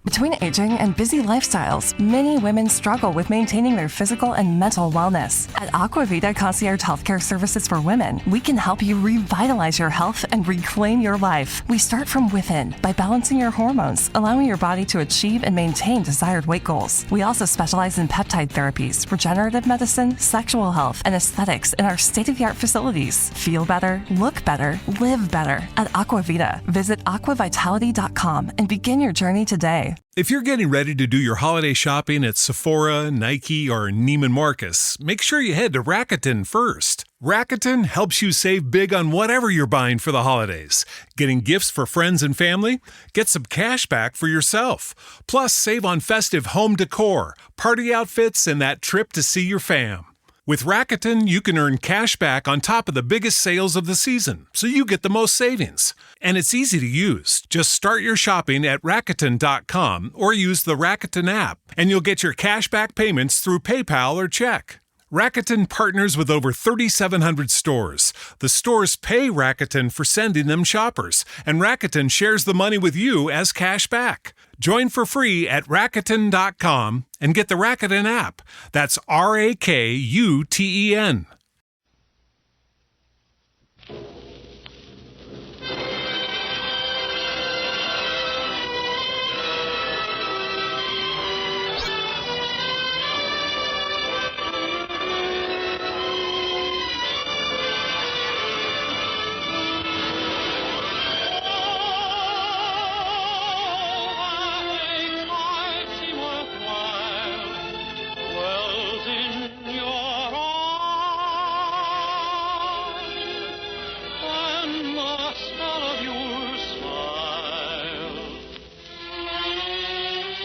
Between aging and busy lifestyles, many women struggle with maintaining their physical and mental wellness. At Aquavita Concierge Healthcare Services for Women, we can help you revitalize your health and reclaim your life. We start from within by balancing your hormones, allowing your body to achieve and maintain desired weight goals. We also specialize in peptide therapies, regenerative medicine, sexual health, and aesthetics in our state-of-the-art facilities. Feel better, look better, live better at Aquavita. Visit aquavitality.com and begin your journey today. If you're getting ready to do your holiday shopping at Sephora, Nike, or Neiman Marcus, make sure you head to Rakuten first. Rakuten helps you save big on whatever you're buying for the holidays. Getting gifts for friends and family? Get some cash back for yourself. Plus, save on festive home decor, party outfits, and that trip to see your fam. With Rakuten, you can earn cash back on top of the biggest sales of the season, so you get the most savings. And it's easy to use. Just start your shopping at Rakuten.com or use the Rakuten app, and you'll get your cash back payments through PayPal or check. Rakuten partners with over 3,700 stores. The stores pay Rakuten for sending them shoppers, and Rakuten shares the money with you as cash back. Join for free at Rakuten.com and get the Rakuten app. That's Rakuten.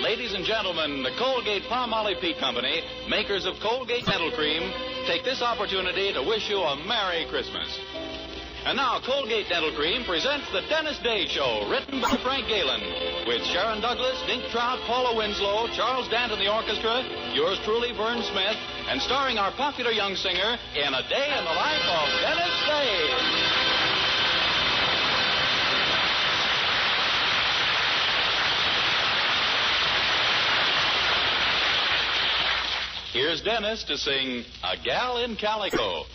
Ladies and gentlemen, the Colgate-Palmolive Peat Company, makers of Colgate Dental Cream, take this opportunity to wish you a Merry Christmas. And now, Colgate Dental Cream presents the Dennis Day Show, written by Frank Galen, with Sharon Douglas, Dink Trout, Paula Winslow, Charles Dant and the orchestra, yours truly, Vern Smith, and starring our popular young singer in A Day in the Life of Dennis Day. Here's Dennis to sing A Gal in Calico.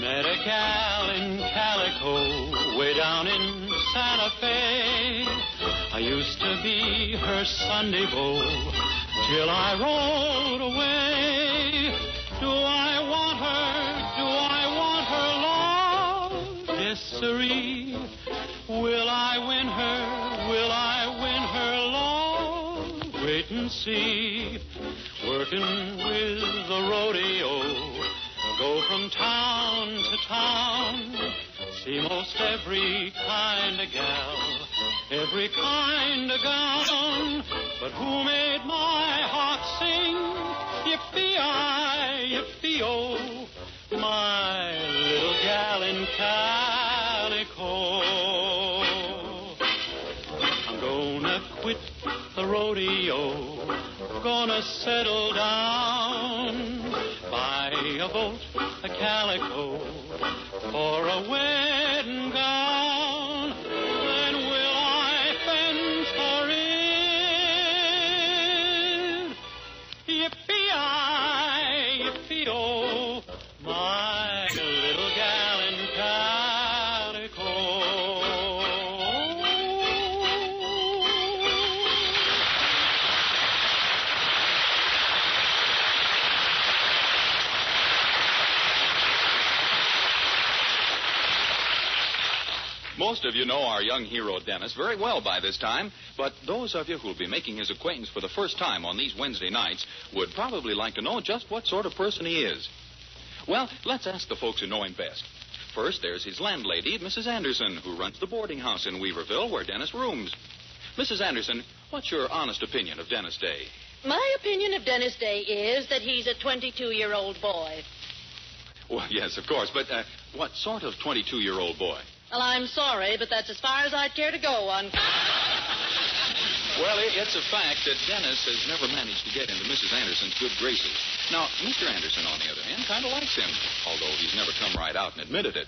Met a gal in Calico way down in Santa Fe. I used to be her Sunday beau till I rode away. Do I want her? Do I want her love? Yes, sirree. Will I win her? Will I win her love? Wait and see. Working with the rodeo, go from town to town, see most every kind of gal, every kind of gown. But who made my heart sing? Yippee-I, yippee-oh, my little gal in calico. I'm gonna quit the rodeo, gonna settle down, buy a boat, a calico, for a wedding gown. Then will I fence her in? Yippee-I, yippee-oh, my little gal in calico. Most of you know our young hero, Dennis, very well by this time, but those of you who will be making his acquaintance for the first time on these Wednesday nights would probably like to know just what sort of person he is. Well, let's ask the folks who know him best. First, there's his landlady, Mrs. Anderson, who runs the boarding house in Weaverville where Dennis rooms. Mrs. Anderson, what's your honest opinion of Dennis Day? My opinion of Dennis Day is that he's a 22-year-old boy. Well, yes, of course, but what sort of 22-year-old boy? Well, I'm sorry, but that's as far as I'd care to go on. Well, it's a fact that Dennis has never managed to get into Mrs. Anderson's good graces. Now, Mr. Anderson, on the other hand, kind of likes him, although he's never come right out and admitted it.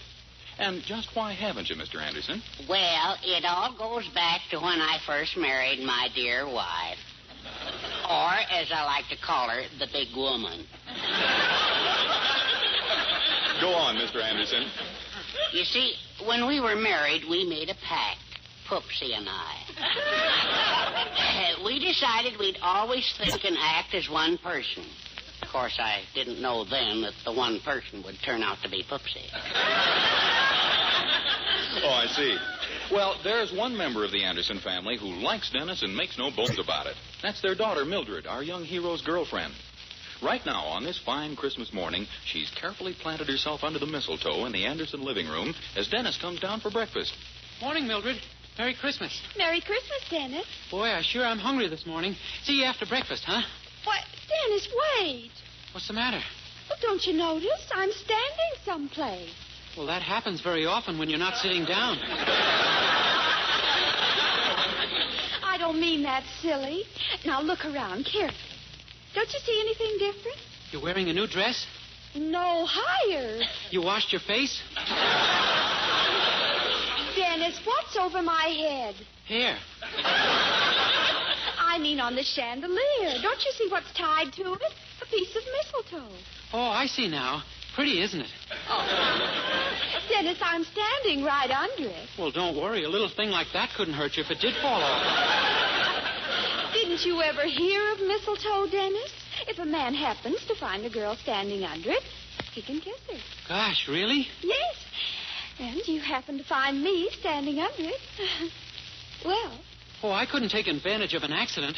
And just why haven't you, Mr. Anderson? Well, it all goes back to when I first married my dear wife. Or, as I like to call her, the big woman. Go on, Mr. Anderson. You see, when we were married, we made a pact, Poopsie and I. We decided we'd always think and act as one person. Of course, I didn't know then that the one person would turn out to be Poopsie. Oh, I see. Well, there's one member of the Anderson family who likes Dennis and makes no bones about it. That's their daughter, Mildred, our young hero's girlfriend. Right now, on this fine Christmas morning, she's carefully planted herself under the mistletoe in the Anderson living room as Dennis comes down for breakfast. Morning, Mildred. Merry Christmas. Merry I Dennis. Boy, I sure am hungry this morning. See you after breakfast, huh? Why, Dennis, wait. What's the matter? Well, don't you notice? I'm standing someplace. Well, that happens very often when you're not sitting down. I don't mean that silly. Now, look around carefully. Don't you see anything different? You're wearing a new dress? No, higher. You washed your face? Dennis, what's over my head? Hair. I mean on the chandelier. Don't you see what's tied to it? A piece of mistletoe. Oh, I see now. Pretty, isn't it? Oh. Dennis, I'm standing right under it. Well, don't worry. A little thing like that couldn't hurt you if it did fall off. Didn't you ever hear of mistletoe, Dennis? If a man happens to find a girl standing under it, he can kiss her. Gosh, really? Yes. And you happen to find me standing under it. Well. Oh, I couldn't take advantage of an accident.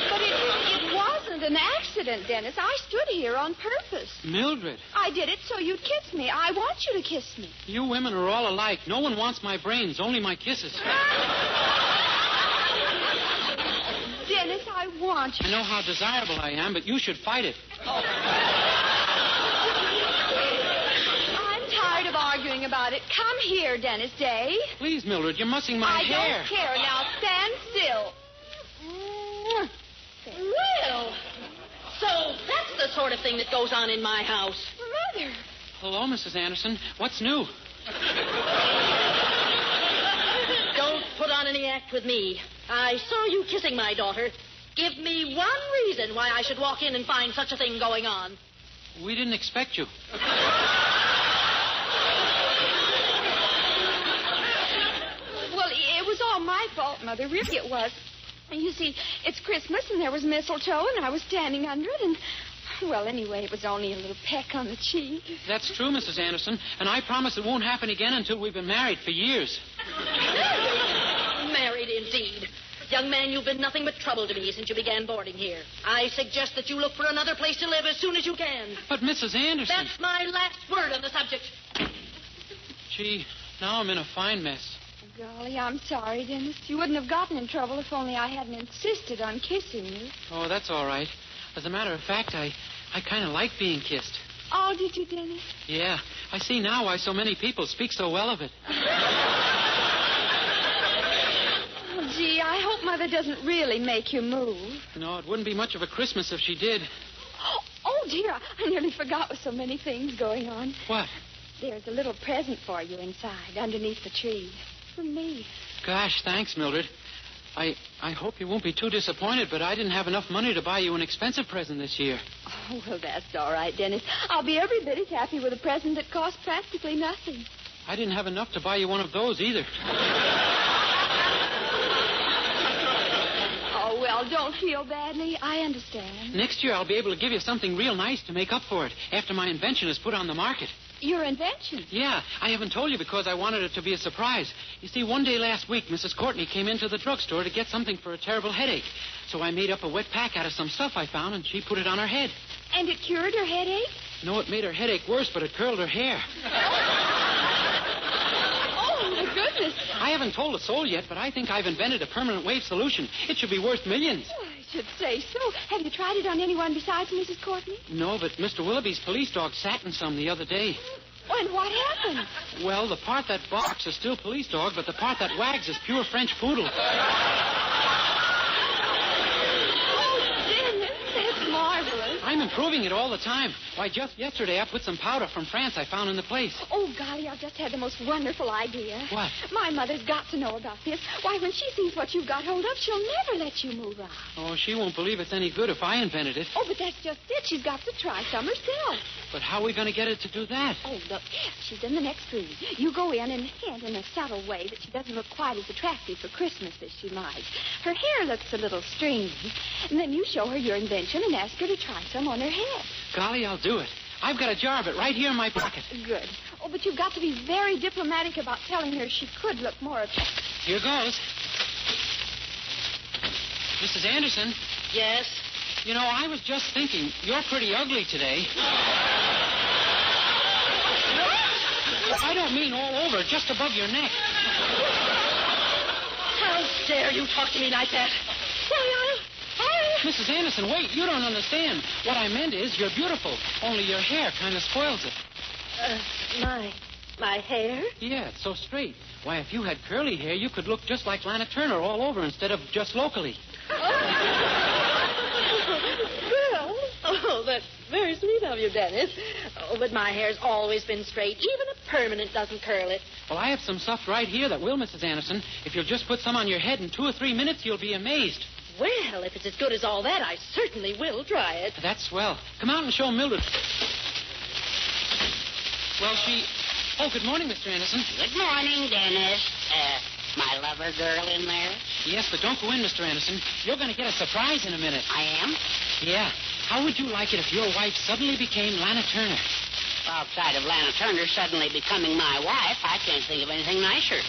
But it wasn't an accident, Dennis. I stood here on purpose. Mildred. I did it so you'd kiss me. I want you to kiss me. You women are all alike. No one wants my brains, only my kisses. Dennis, I want you. I know how desirable I am, but you should fight it. Oh. I'm tired of arguing about it. Come here, Dennis Day. Please, Mildred, you're mussing my hair. I don't care. Now stand still. Well, so that's the sort of thing that goes on in my house. Mother. Hello, Mrs. Anderson. What's new? Don't put on any act with me. I saw you kissing my daughter. Give me one reason why I should walk in and find such a thing going on. We didn't expect you. Well, it was all my fault, Mother. Really, it was. You see, it's Christmas, and there was mistletoe, and I was standing under it, and... Well, anyway, it was only a little peck on the cheek. That's true, Mrs. Anderson, and I promise it won't happen again until we've been married for years. Married, indeed. Young man, you've been nothing but trouble to me since you began boarding here. I suggest that you look for another place to live as soon as you can. But, Mrs. Anderson... That's my last word on the subject. Gee, now I'm in a fine mess. Golly, I'm sorry, Dennis. You wouldn't have gotten in trouble if only I hadn't insisted on kissing you. Oh, that's all right. As a matter of fact, I kind of like being kissed. Oh, did you, Dennis? Yeah. I see now why so many people speak so well of it. Oh, gee, I hope Mother doesn't really make you move. No, it wouldn't be much of a Christmas if she did. Oh, dear, I nearly forgot with so many things going on. What? There's a little present for you inside, underneath the tree. From me. Gosh, thanks, Mildred. I hope you won't be too disappointed, but I didn't have enough money to buy you an expensive present this year. Oh, well, that's all right, Dennis. I'll be every bit as happy with a present that costs practically nothing. I didn't have enough to buy you one of those either. Oh, well, don't feel badly. I understand. Next year I'll be able to give you something real nice to make up for it after my invention is put on the market. Your invention? Yeah, I haven't told you because I wanted it to be a surprise. You see, one day last week, Mrs. Courtney came into the drugstore to get something for a terrible headache. So I made up a wet pack out of some stuff I found, and she put it on her head. And it cured her headache? No, it made her headache worse, but it curled her hair. Oh, my goodness. I haven't told a soul yet, but I think I've invented a permanent wave solution. It should be worth millions. Oh, I should say so. Have you tried it on anyone besides Mrs. Courtney? No, but Mr. Willoughby's police dog sat in some the other day. And what happened? Well, the part that barks is still police dog, but the part that wags is pure French poodle. Oh, Dennis, that's marvelous. I'm I'm improving it all the time. Why, just yesterday I put some powder from France I found in the place. Oh, golly, I've just had the most wonderful idea. What? My mother's got to know about this. Why, when she sees what you've got hold of, she'll never let you move out. Oh, she won't believe it's any good if I invented it. Oh, but that's just it. She's got to try some herself. But how are we going to get her to do that? Oh, look, she's in the next room. You go in and hint in a subtle way that she doesn't look quite as attractive for Christmas as she might. Her hair looks a little stringy. And then you show her your invention and ask her to try some on her head. Golly, I'll do it. I've got a jar of it right here in my pocket. Good. Oh, but you've got to be very diplomatic about telling her she could look more attractive. Here goes. Mrs. Anderson, Yes? you know, I was just thinking, you're pretty ugly today. I don't mean all over, just above your neck. How dare you talk to me like that? Mrs. Anderson, wait, you don't understand. What I meant is you're beautiful, only your hair kind of spoils it. My hair? Yeah, it's so straight. Why, if you had curly hair, you could look just like Lana Turner all over instead of just locally. Well, that's very sweet of you, Dennis. Oh, but my hair's always been straight. Even a permanent doesn't curl it. Well, I have some stuff right here that will, Mrs. Anderson. If you'll just put some on your head in 2 or 3 minutes, you'll be amazed. Well, if it's as good as all that, I certainly will try it. That's swell. Come out and show Mildred. Well, Oh, good morning, Mr. Anderson. Good morning, Dennis. My lover girl in there? Yes, but don't go in, Mr. Anderson. You're going to get a surprise in a minute. I am? Yeah. How would you like it if your wife suddenly became Lana Turner? Outside of Lana Turner suddenly becoming my wife, I can't think of anything nicer.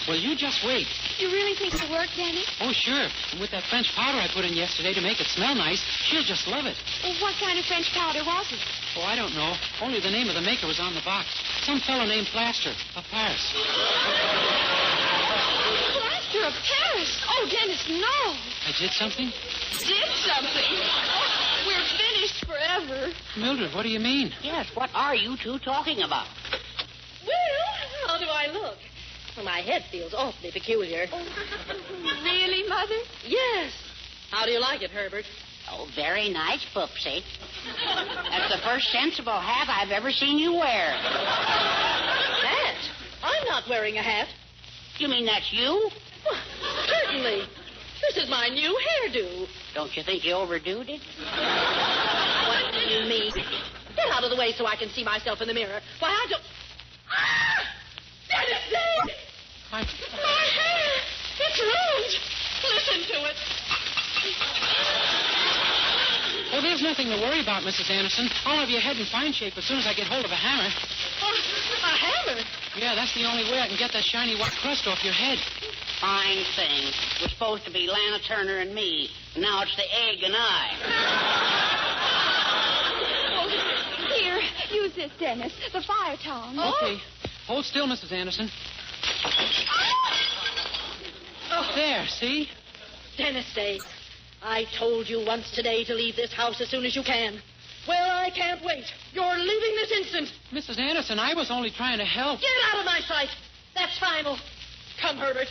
Well, you just wait. You really think it'll work, Dennis? Oh, sure. And with that French powder I put in yesterday to make it smell nice, she'll just love it. Well, what kind of French powder was it? Oh, I don't know. Only the name of the maker was on the box. Some fellow named Plaster of Paris. Plaster of Paris? Oh, Dennis, no. I did something? Did something? Oh, we're finished forever. Mildred, what do you mean? Yes, what are you two talking about? Well, how do I look? Well, my head feels awfully peculiar. Oh, really, Mother? Yes. How do you like it, Herbert? Oh, very nice, Poopsie. That's the first sensible hat I've ever seen you wear. Hat? I'm not wearing a hat. You mean that's you? Well, certainly. This is my new hairdo. Don't you think you overdoed it? What do you mean? Get out of the way so I can see myself in the mirror. Why, I don't... Ah! Dennis, Dave! My hair! It's ruined! Listen to it. Oh, there's nothing to worry about, Mrs. Anderson. I'll have your head in fine shape as soon as I get hold of a hammer. Oh, a hammer? Yeah, that's the only way I can get that shiny white crust off your head. Fine thing. It was supposed to be Lana Turner and me. Now it's the egg and I. Oh, here, use this, Dennis. The fire tongs. Okay. Hold still, Mrs. Anderson. Oh. There, see? Dennis, Dave, I told you once today to leave this house as soon as you can. Well, I can't wait. You're leaving this instant. Mrs. Anderson, I was only trying to help. Get out of my sight. That's final. Come, Herbert.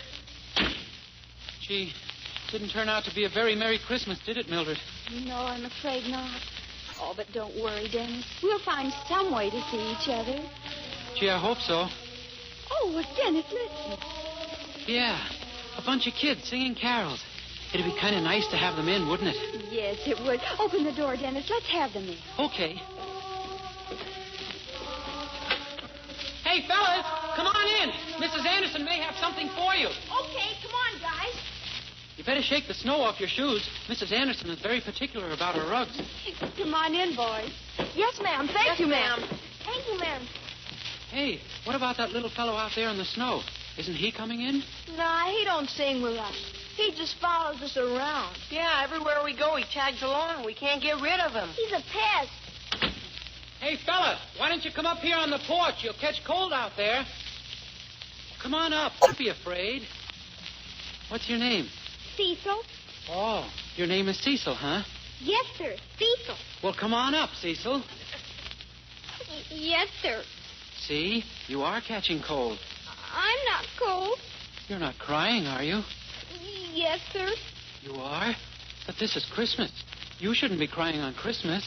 Gee, didn't turn out to be a very Merry Christmas, did it, Mildred? No, I'm afraid not. Oh, but don't worry, Dennis. We'll find some way to see each other. Gee, I hope so. Oh, well, Dennis, listen. Yeah, a bunch of kids singing carols. It'd be kind of nice to have them in, wouldn't it? Yes, it would. Open the door, Dennis. Let's have them in. Okay. Hey, fellas, come on in. Mrs. Anderson may have something for you. Okay, come on, guys. You better shake the snow off your shoes. Mrs. Anderson is very particular about her rugs. Come on in, boys. Yes, ma'am. Thank you, ma'am. Thank you, ma'am. Hey, what about that little fellow out there in the snow? Isn't he coming in? Nah, he don't sing with us. He just follows us around. Yeah, everywhere we go, he tags along. We can't get rid of him. He's a pest. Hey, fella, why don't you come up here on the porch? You'll catch cold out there. Come on up. Don't be afraid. What's your name? Cecil? Oh, your name is Cecil, huh? Yes, sir. Cecil. Well, come on up, Cecil. Yes, sir. See, you are catching cold. I'm not cold. You're not crying, are you? Yes, sir. You are? But this is Christmas. You shouldn't be crying on Christmas.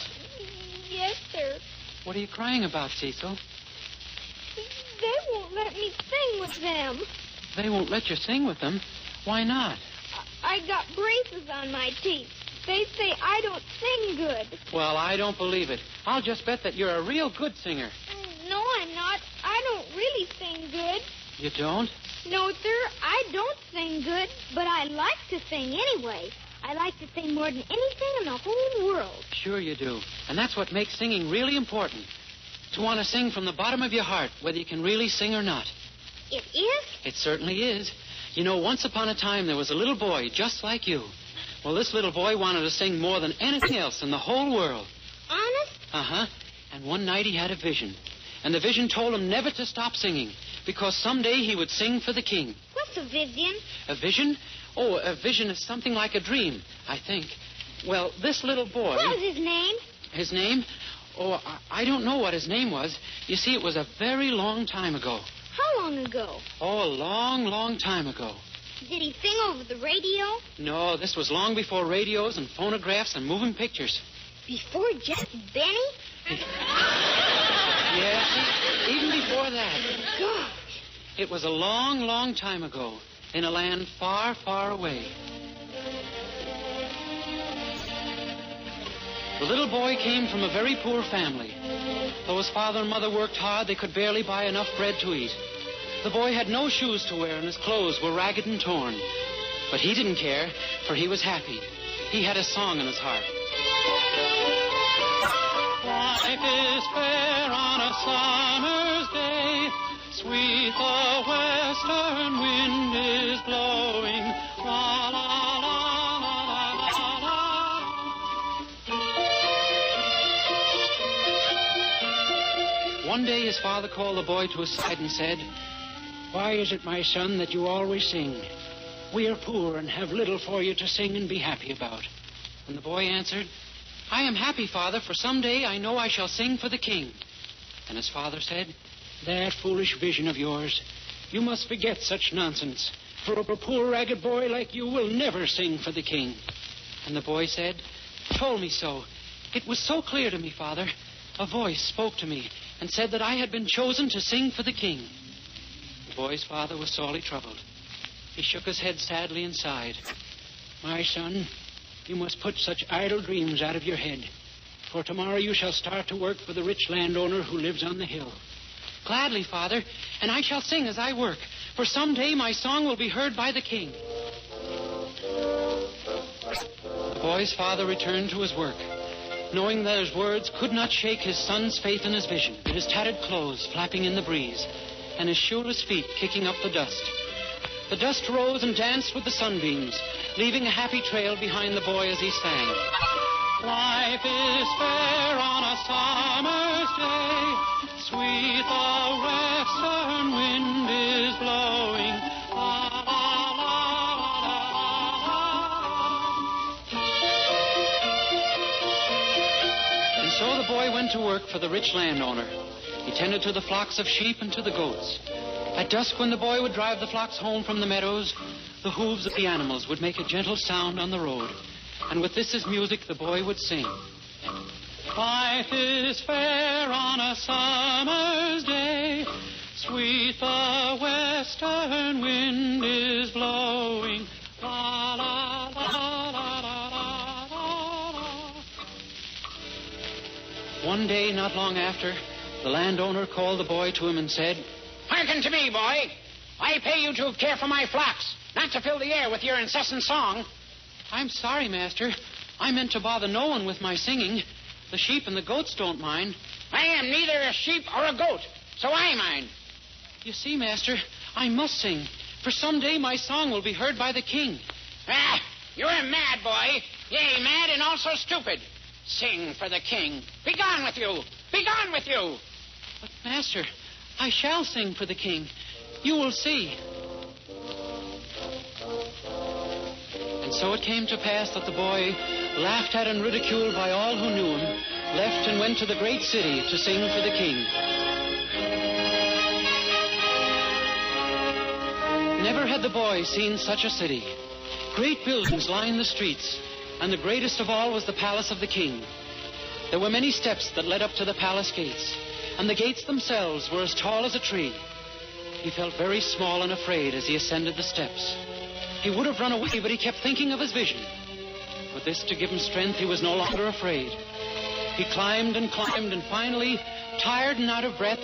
Yes, sir. What are you crying about, Cecil? They won't let me sing with them. They won't let you sing with them. Why not? I got braces on my teeth. They say I don't sing good. Well, I don't believe it. I'll just bet that you're a real good singer. No, I'm not. I don't really sing good. You don't? No, sir, I don't sing good, but I like to sing anyway. I like to sing more than anything in the whole world. Sure you do. And that's what makes singing really important. To want to sing from the bottom of your heart, whether you can really sing or not. It is? It certainly is. You know, once upon a time, there was a little boy just like you. Well, this little boy wanted to sing more than anything else in the whole world. Honest? Uh-huh. And one night he had a vision. And the vision told him never to stop singing, because someday he would sing for the king. What's a vision? A vision? Oh, a vision is something like a dream, I think. Well, this little boy... What was his name? His name? Oh, I don't know what his name was. You see, it was a very long time ago. How long ago? Oh, a long, long time ago. Did he sing over the radio? No, this was long before radios and phonographs and moving pictures. Before Jack Benny? Yes, even before that. Gosh. It was a long, long time ago in a land far, far away. The little boy came from a very poor family. Though his father and mother worked hard, they could barely buy enough bread to eat. The boy had no shoes to wear, and his clothes were ragged and torn. But he didn't care, for he was happy. He had a song in his heart. Life is fair on a summer's day. Sweet the western wind is blowing. La, la, la, la, la, la, la. One day his father called the boy to his side and said, "Why is it, my son, that you always sing? We are poor and have little for you to sing and be happy about." And the boy answered, "I am happy, Father, for someday I know I shall sing for the king." And his father said, "That foolish vision of yours. You must forget such nonsense, for a poor ragged boy like you will never sing for the king." And the boy said, "Told me so. It was so clear to me, Father. A voice spoke to me and said that I had been chosen to sing for the king." The boy's father was sorely troubled. He shook his head sadly and sighed. "My son, you must put such idle dreams out of your head. For tomorrow you shall start to work for the rich landowner who lives on the hill." "Gladly, Father, and I shall sing as I work, for someday my song will be heard by the king." The boy's father returned to his work, knowing that his words could not shake his son's faith in his vision, with his tattered clothes flapping in the breeze, and his shoeless feet kicking up the dust. The dust rose and danced with the sunbeams, leaving a happy trail behind the boy as he sang. Life is fair on a summer's day. Sweet the western wind is blowing. La, la, la, la, la, la. And so the boy went to work for the rich landowner. He tended to the flocks of sheep and to the goats. At dusk, when the boy would drive the flocks home from the meadows, the hooves of the animals would make a gentle sound on the road. And with this as music, the boy would sing. Life is fair on a summer's day. Sweet the western wind is blowing. La, la, la, la, la, la, la. One day, not long after, the landowner called the boy to him and said, "Hearken to me, boy. I pay you to care for my flocks, not to fill the air with your incessant song." "I'm sorry, master. I meant to bother no one with my singing. The sheep and the goats don't mind." "I am neither a sheep or a goat, so I mind." "You see, master, I must sing, for someday my song will be heard by the king." "Ah, you're mad, boy. Yea, mad and also stupid. Sing for the king. Be gone with you. Be gone with you." "But, master, I shall sing for the king. You will see." And so it came to pass that the boy, laughed at and ridiculed by all who knew him, left and went to the great city to sing for the king. Never had the boy seen such a city. Great buildings lined the streets. and the greatest of all was the palace of the king. There were many steps that led up to the palace gates, and the gates themselves were as tall as a tree. He felt very small and afraid as he ascended the steps. He would have run away, but he kept thinking of his vision. With this to give him strength, he was no longer afraid. He climbed, and finally, tired and out of breath,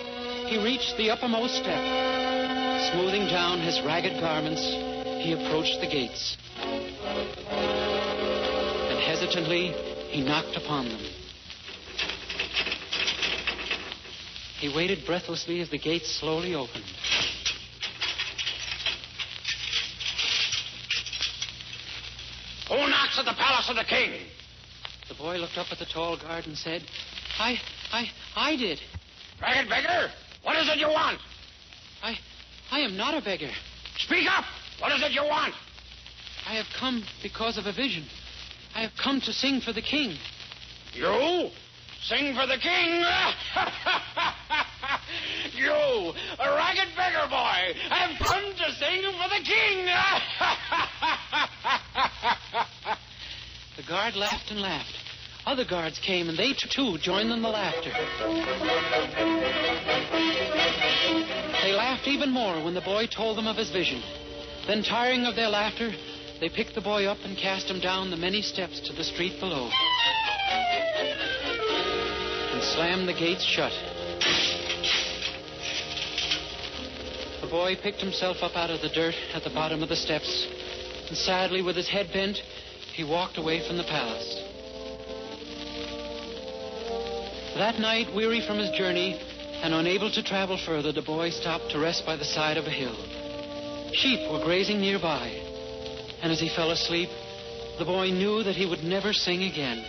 he reached the uppermost step. Smoothing down his ragged garments, he approached the gates. And hesitantly, he knocked upon them. He waited breathlessly as the gates slowly opened. Who knocks at the palace of the king? The boy looked up at the tall guard and said, I did. Ragged beggar, what is it you want? I am not a beggar. Speak up! What is it you want? I have come because of a vision. I have come to sing for the king. You? Sing for the king? You, a ragged beggar boy, have come to sing for the king. The guard laughed and laughed. Other guards came, and they too joined in the laughter. They laughed even more when the boy told them of his vision. Then, tiring of their laughter, they picked the boy up and cast him down the many steps to the street below. And slammed the gates shut. The boy picked himself up out of the dirt at the bottom of the steps, and sadly, with his head bent, he walked away from the palace. That night, weary from his journey and unable to travel further, the boy stopped to rest by the side of a hill. Sheep were grazing nearby, and as he fell asleep, the boy knew that he would never sing again.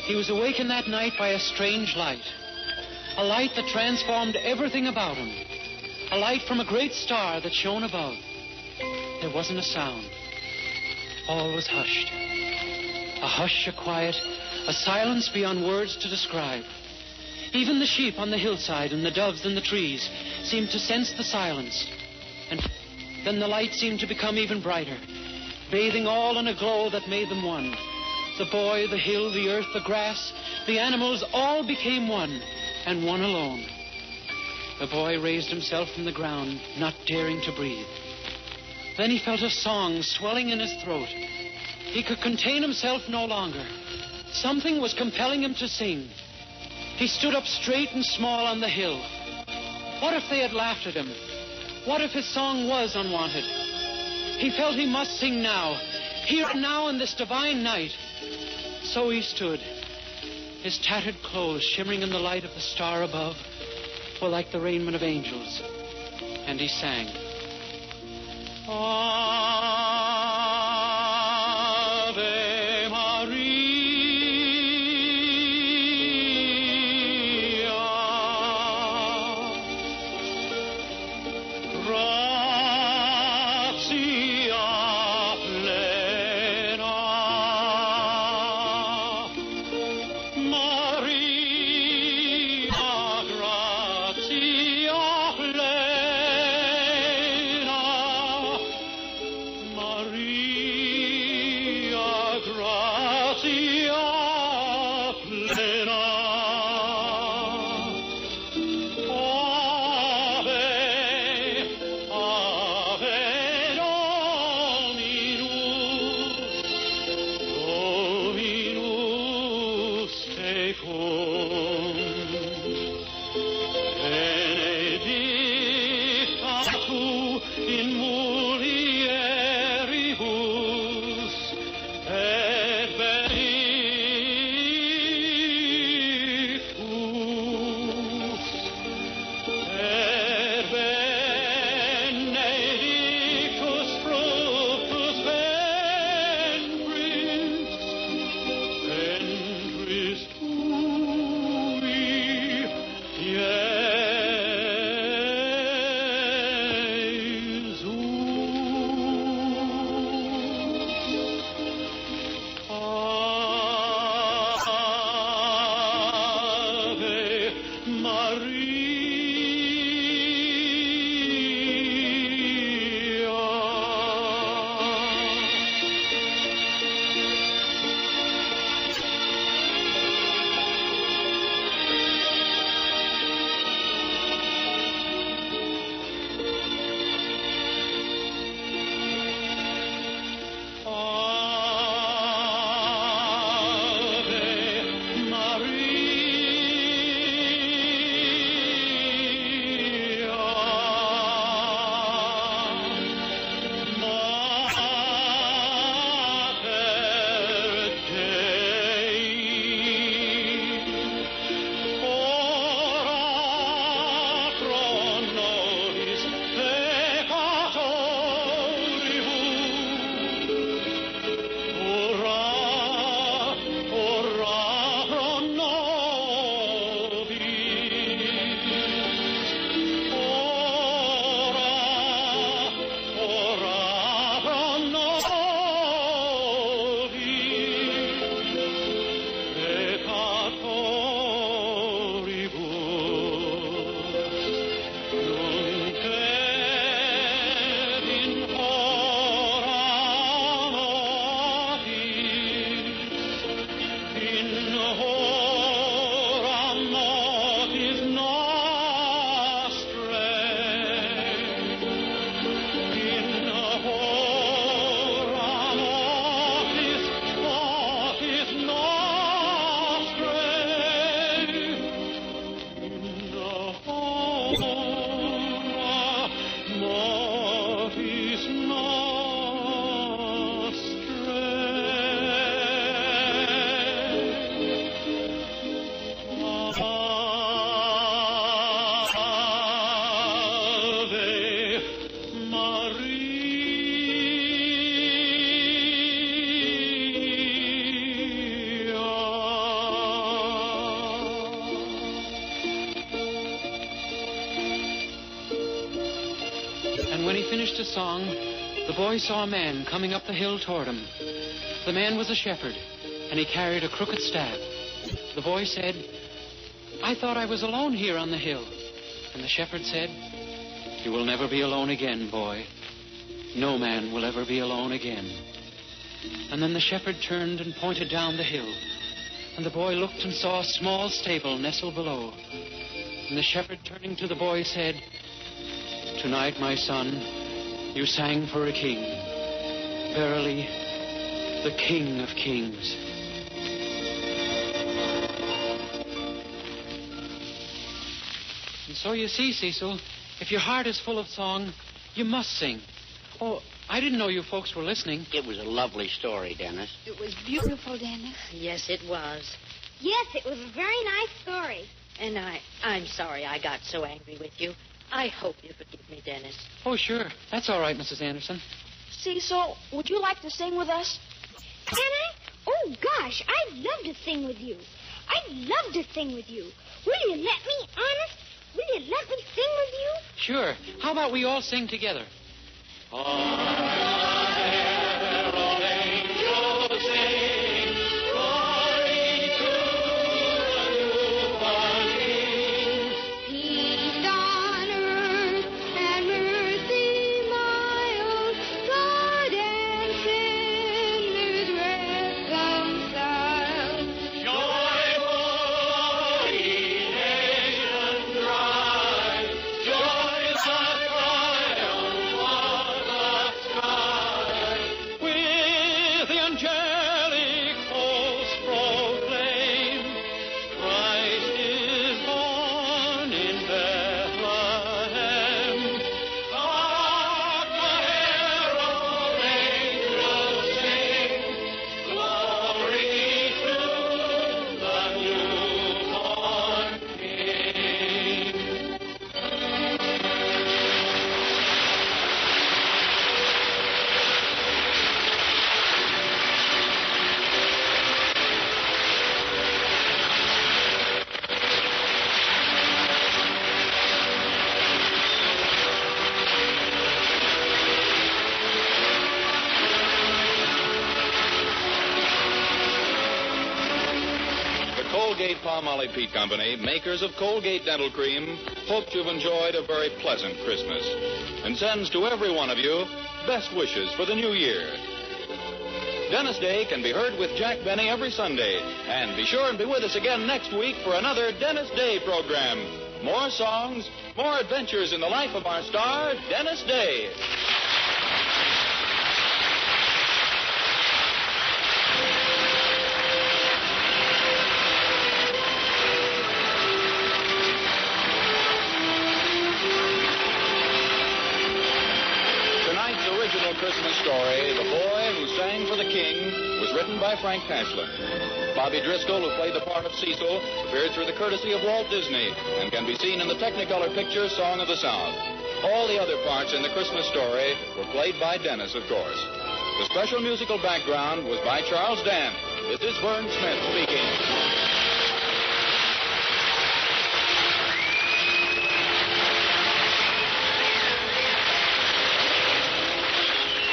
He was awakened that night by a strange light, a light that transformed everything about him, a light from a great star that shone above. There wasn't a sound. All was hushed. A hush, a quiet, a silence beyond words to describe. Even the sheep on the hillside and the doves in the trees seemed to sense the silence. And then the light seemed to become even brighter, bathing all in a glow that made them one. The boy, the hill, the earth, the grass, the animals, all became one, and one alone. The boy raised himself from the ground, not daring to breathe. Then he felt a song swelling in his throat. He could contain himself no longer. Something was compelling him to sing. He stood up straight and small on the hill. What if they had laughed at him? What if his song was unwanted? He felt he must sing now, here and now in this divine night. So he stood. His tattered clothes, shimmering in the light of the star above, were like the raiment of angels. And he sang. Ave Maria, gratia plena, Maria, gratia plena, Maria, gratia plena. Ave, Ave Dominus tecum, benedicta tu in mulieribus, et benedictus, et benedictus fructus ventris, ventris tui, In hora mortis nostrae, in hora mortis nostrae, in hora mortis And when he finished his song, the boy saw a man coming up the hill toward him. The man was a shepherd, and he carried a crooked staff. The boy said, "I thought I was alone here on the hill." And the shepherd said, "You will never be alone again, boy. No man will ever be alone again." And then the shepherd turned and pointed down the hill. And the boy looked and saw a small stable nestled below. And the shepherd, turning to the boy, said, "Tonight, my son, you sang for a king. Verily, the King of Kings." And so you see, Cecil, if your heart is full of song, you must sing. Oh, I didn't know you folks were listening. It was a lovely story, Dennis. It was beautiful, Dennis. Yes, it was. Yes, it was a very nice story. And I'm sorry I got so angry with you. I hope you forgive me, Dennis. Oh, sure. That's all right, Mrs. Anderson. Cecil, would you like to sing with us? Can I? Oh, gosh, I'd love to sing with you. I'd love to sing with you. Will you let me, honest? Will you let me sing with you? Sure. How about we all sing together? Peace on earth and mercy mild, God and sinners reconciled. With the angelic host proclaim, Christ is born in Bethlehem. Hark the herald angels sing, glory to the newborn King. The Colgate-Palmolive Peat Company, makers of Colgate Dental Cream, hopes you've enjoyed a very pleasant Christmas and sends to every one of you best wishes for the new year. Dennis Day can be heard with Jack Benny every Sunday. And be sure and be with us again next week for another Dennis Day program. More songs, more adventures in the life of our star, Dennis Day. Tonight's original Christmas story, The Boy Who Sang for the King, was written by Frank Tashlin. Bobby Driscoll, who played the part of Cecil, appeared through the courtesy of Walt Disney and can be seen in the Technicolor picture Song of the South. All the other parts in the Christmas story were played by Dennis, of course. The special musical background was by Charles Dant. This is Vern Smith speaking.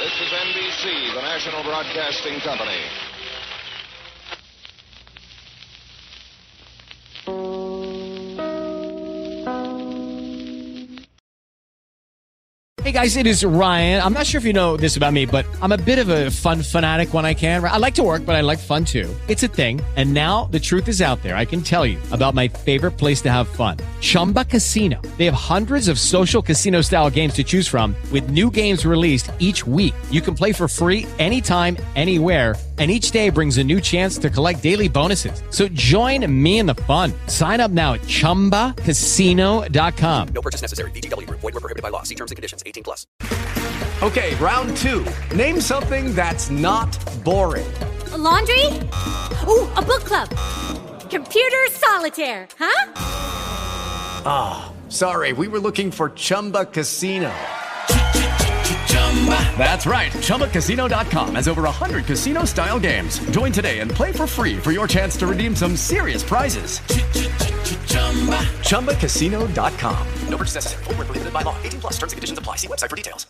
This is NBC, the National Broadcasting Company. Hey, guys, it is Ryan. I'm not sure if you know this about me, but I'm a bit of a fun fanatic when I can. I like to work, but I like fun, too. It's a thing. And now the truth is out there. I can tell you about my favorite place to have fun, Chumba Casino. They have hundreds of social casino-style games to choose from with new games released each week. You can play for free anytime, anywhere, and each day brings a new chance to collect daily bonuses. So join me in the fun. Sign up now at ChumbaCasino.com. No purchase necessary. VGW Group. Void where prohibited by law. See terms and conditions. 18+. Okay, round two. Name something that's not boring. A laundry? Ooh, a book club. Computer solitaire, huh? Ah, sorry. We were looking for Chumba Casino. That's right. ChumbaCasino.com has over 100 casino-style games. Join today and play for free for your chance to redeem some serious prizes. ChumbaCasino.com. No purchase necessary. Void where prohibited by law. 18+. Terms and conditions apply. See website for details.